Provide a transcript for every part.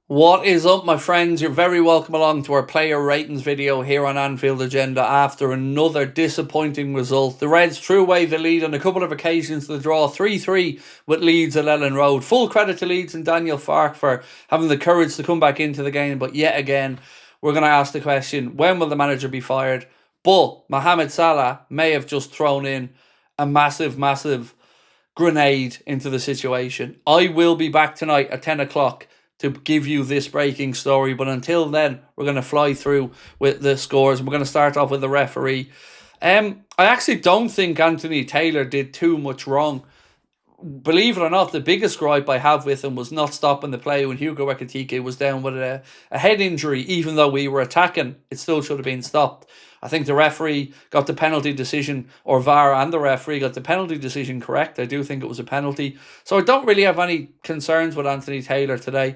What is up, my friends? You're very welcome along to our player ratings video here on Anfield Agenda after another disappointing result. The Reds threw away the lead on a couple of occasions to the draw 3-3 with Leeds at Ellen Road. Full credit to Leeds and Daniel Farke for having the courage to come back into the game, but yet again, we're going to ask the question, when will the manager be fired? But Mohamed Salah may have just thrown in a massive grenade into the situation. I will be back tonight at 10 o'clock to give you this breaking story. But until then, we're going to fly through with the scores. We're going to start off with the referee. I actually don't think Anthony Taylor did too much wrong. Believe it or not, the biggest gripe I have with him was not stopping the play when Hugo Ekitike was down with a head injury. Even though we were attacking, it still should have been stopped. I think the referee got the penalty decision, or VAR and the referee got the penalty decision correct. I do think it was a penalty. So I don't really have any concerns with Anthony Taylor today.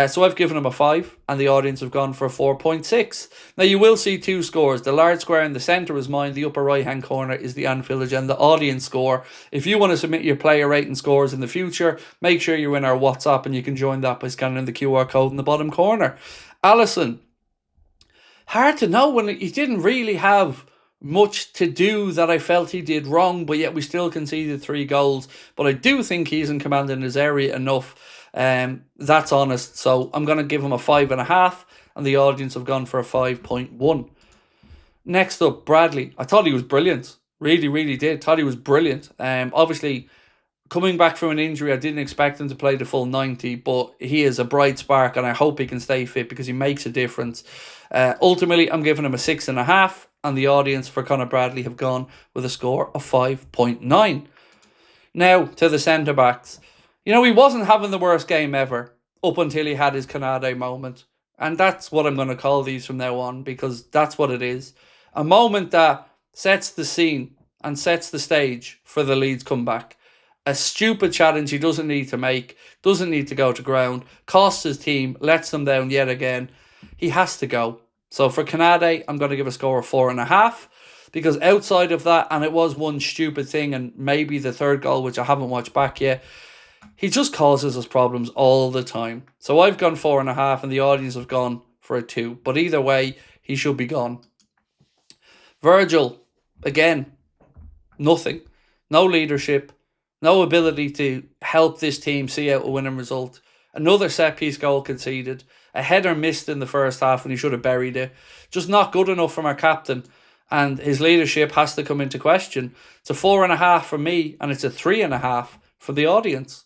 So I've given him a 5, and the audience have gone for a 4.6. Now you will see two scores. The large square in the centre is mine. The upper right hand corner is the Anfield Agenda audience score. If you want to submit your player rating scores in the future, make sure you're in our WhatsApp, and you can join that by scanning the QR code in the bottom corner. Alisson. Hard to know when he didn't really have much to do that I felt he did wrong, but yet we still conceded 3 goals. But I do think he's in command in his area enough. That's honest. So I'm going to give him a 5.5, and the audience have gone for a 5.1. Next up, Bradley. I thought he was brilliant. Really did. Thought he was brilliant. Obviously, coming back from an injury, I didn't expect him to play the full 90, but he is a bright spark, and I hope he can stay fit because he makes a difference. Ultimately, I'm giving him a 6.5, and the audience for Conor Bradley have gone with a score of 5.9. Now, to the centre-backs. You know, he wasn't having the worst game ever up until he had his KONATE moment. And that's what I'm going to call these from now on, because that's what it is. A moment that sets the scene and sets the stage for the Leeds comeback. A stupid challenge he doesn't need to make, doesn't need to go to ground, costs his team, lets them down yet again. He has to go. So for KONATE, I'm going to give a score of 4.5, because outside of that, and it was one stupid thing, and maybe the third goal, which I haven't watched back yet, he just causes us problems all the time. So I've gone 4.5, and the audience have gone for a 2. But either way, he should be gone. Virgil, again, nothing. No leadership. No ability to help this team see out a winning result. Another set-piece goal conceded. A header missed in the first half when he should have buried it. Just not good enough from our captain. And his leadership has to come into question. It's a 4.5 from me, and it's a 3.5 from the audience.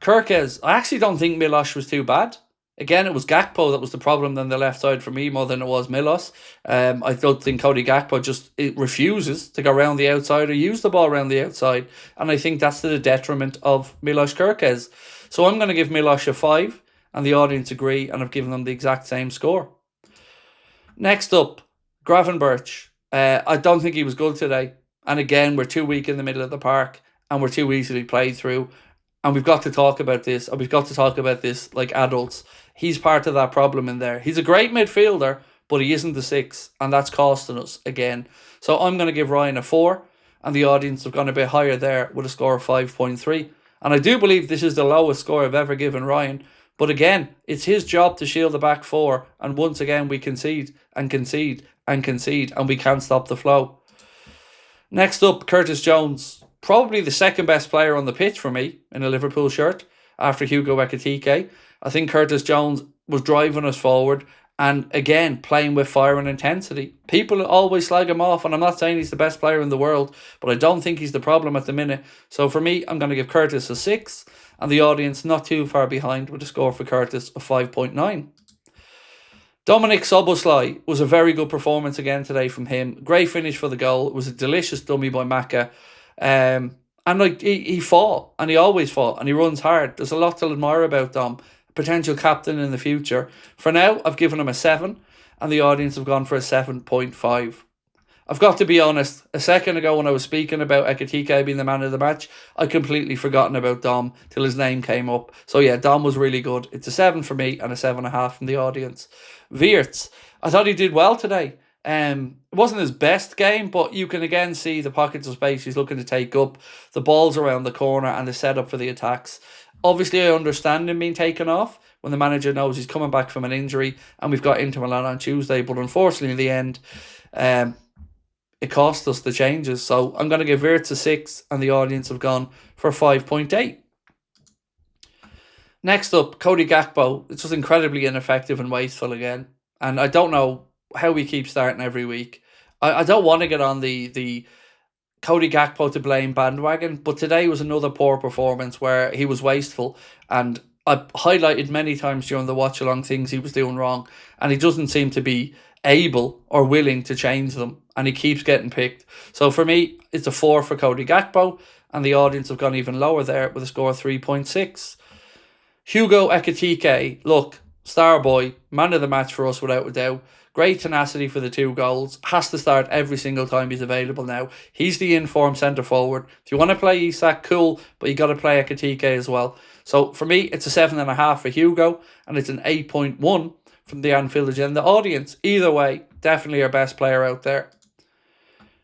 Kirkes, I actually don't think Milos was too bad. Again, it was Gakpo that was the problem on the left side for me more than it was Milos. I don't think Cody Gakpo refuses to go around the outside or use the ball around the outside. And I think that's to the detriment of Milos Kirkes. So I'm going to give Milos a 5, and the audience agree, and I've given them the exact same score. Next up, Gravenberch. I don't think he was good today. And again, we're too weak in the middle of the park, and we're too easily played through. And we've got to talk about this. And we've got to talk about this like adults. He's part of that problem in there. He's a great midfielder, but he isn't the 6. And that's costing us again. So I'm going to give Ryan a 4. And the audience have gone a bit higher there with a score of 5.3. And I do believe this is the lowest score I've ever given Ryan. But again, it's his job to shield the back 4. And once again, we concede and concede and concede. And we can't stop the flow. Next up, Curtis Jones. Probably the second best player on the pitch for me in a Liverpool shirt after Hugo Ekitike. I think Curtis Jones was driving us forward and, again, playing with fire and intensity. People always slag him off, and I'm not saying he's the best player in the world, but I don't think he's the problem at the minute. So for me, I'm going to give Curtis a 6, and the audience not too far behind with a score for Curtis of 5.9. Dominic Szoboszlai was a very good performance again today from him. Great finish for the goal. It was a delicious dummy by Maka. And like he fought, and he always fought, and he runs hard. There's a lot to admire about Dom. Potential captain in the future. For now, I've given him a 7, and the audience have gone for a 7.5. I've got to be honest, a second ago when I was speaking about Ekitike being the man of the match, I completely forgotten about Dom till his name came up. So yeah, Dom was really good. It's a 7 for me and a 7.5 from the audience. Wirtz, I thought he did well today. It wasn't his best game, but you can again see the pockets of space he's looking to take up, the balls around the corner and the setup for the attacks. Obviously, I understand him being taken off when the manager knows he's coming back from an injury, and we've got Inter Milan on Tuesday. But unfortunately, in the end, it cost us the changes. So I'm going to give Wirtz a 6, and the audience have gone for 5.8. Next up, Cody Gakpo. It's just incredibly ineffective and wasteful again. And I don't know how we keep starting every week. I don't want to get on the Cody Gakpo to blame bandwagon, but today was another poor performance where he was wasteful, and I highlighted many times during the watch along things he was doing wrong, and he doesn't seem to be able or willing to change them, and he keeps getting picked. So for me, it's a 4 for Cody Gakpo, and the audience have gone even lower there with a score of 3.6. Hugo Ekitike, look, star boy, man of the match for us without a doubt. Great tenacity for the 2 goals. Has to start every single time he's available now. He's the informed centre forward. If you want to play Isak, cool, but you got to play Ekitike as well. So for me, it's a 7.5 for Hugo, and it's an 8.1 from the Anfield Agenda audience. Either way, definitely our best player out there.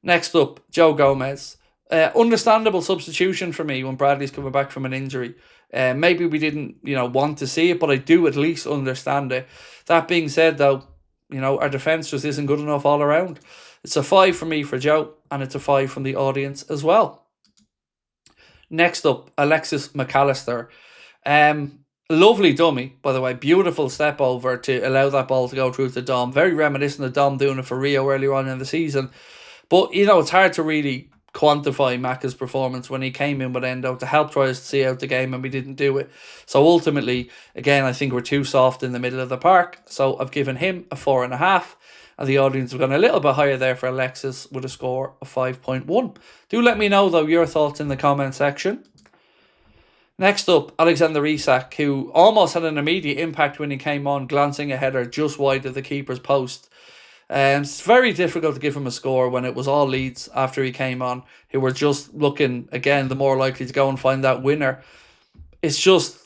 Next up, Joe Gomez. Understandable substitution for me when Bradley's coming back from an injury. Maybe we didn't, want to see it, but I do at least understand it. That being said, though, our defence just isn't good enough all around. It's a 5 for me for Joe, and it's a 5 from the audience as well. Next up, Alexis McAllister. Lovely dummy, by the way. Beautiful step over to allow that ball to go through to Dom. Very reminiscent of Dom doing it for Rio earlier on in the season. But, it's hard to really quantify Macca's performance when he came in with Endo to help try to see out the game, and we didn't do it. So ultimately, again, I think we're too soft in the middle of the park. So I've given him a 4.5, and the audience have gone a little bit higher there for Alexis with a score of 5.1. Do let me know, though, your thoughts in the comment section. Next up, Alexander Isak, who almost had an immediate impact when he came on, glancing a header just wide of the keeper's post. It's very difficult to give him a score when it was all Leeds after he came on, who were just looking, again, the more likely to go and find that winner. It's just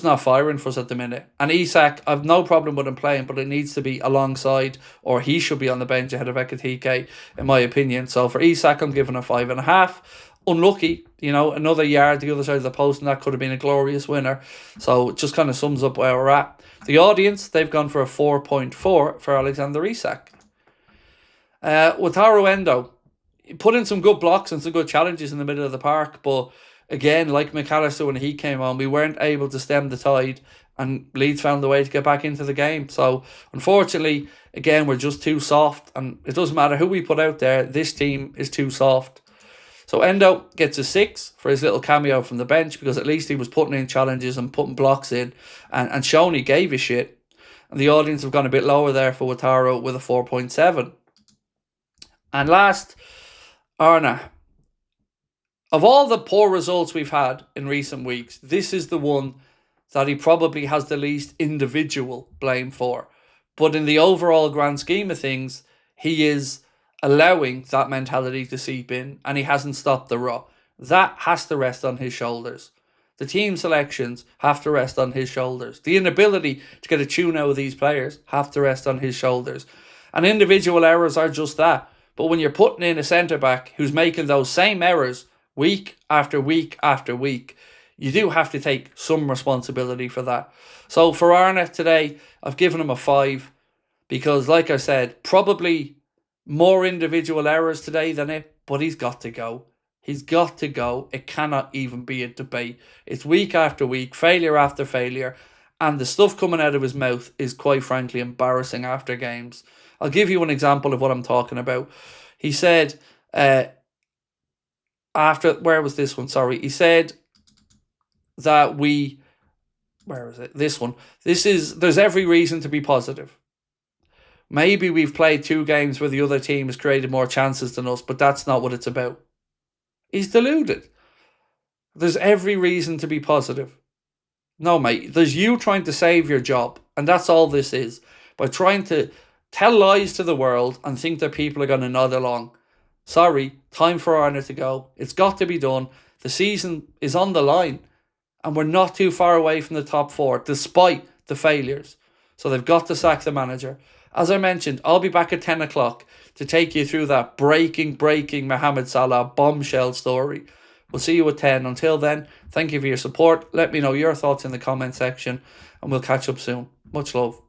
not firing for us at the minute. And Isak, I've no problem with him playing, but it needs to be alongside, or he should be on the bench ahead of Ekitike, in my opinion. So for Isak, I'm giving a 5.5. Unlucky, another yard the other side of the post, and that could have been a glorious winner. So it just kind of sums up where we're at. The audience, they've gone for a 4.4 for Alexander Isak. Wataru Endo, he put in some good blocks and some good challenges in the middle of the park, but again, like McAllister when he came on, we weren't able to stem the tide, and Leeds found the way to get back into the game. So unfortunately, again, we're just too soft, and it doesn't matter who we put out there, this team is too soft. So Endo gets a 6 for his little cameo from the bench, because at least he was putting in challenges and putting blocks in and showing he gave a shit. And the audience have gone a bit lower there for Wataru with a 4.7. And last, Arna. Of all the poor results we've had in recent weeks, this is the one that he probably has the least individual blame for. But in the overall grand scheme of things, he is allowing that mentality to seep in, and he hasn't stopped the rot. That has to rest on his shoulders. The team selections have to rest on his shoulders. The inability to get a tune out of these players have to rest on his shoulders. And individual errors are just that. But when you're putting in a centre-back who's making those same errors week after week after week, you do have to take some responsibility for that. So for Arnott today, I've given him a 5, because, like I said, probably more individual errors today than it, but he's got to go. He's got to go. It cannot even be a debate. It's week after week, failure after failure, and the stuff coming out of his mouth is quite frankly embarrassing after games. I'll give you an example of what I'm talking about. He said, where was this one? Sorry. He said that where is it? This one. There's every reason to be positive. Maybe we've played 2 games where the other team has created more chances than us, but that's not what it's about. He's deluded. There's every reason to be positive. No, mate, there's you trying to save your job, and that's all this is. By trying to tell lies to the world and think that people are going to nod along. Sorry, time for Arnold to go. It's got to be done. The season is on the line, and we're not too far away from the top 4, despite the failures. So they've got to sack the manager. As I mentioned, I'll be back at 10 o'clock to take you through that breaking Mohamed Salah bombshell story. We'll see you at 10. Until then, thank you for your support. Let me know your thoughts in the comment section, and we'll catch up soon. Much love.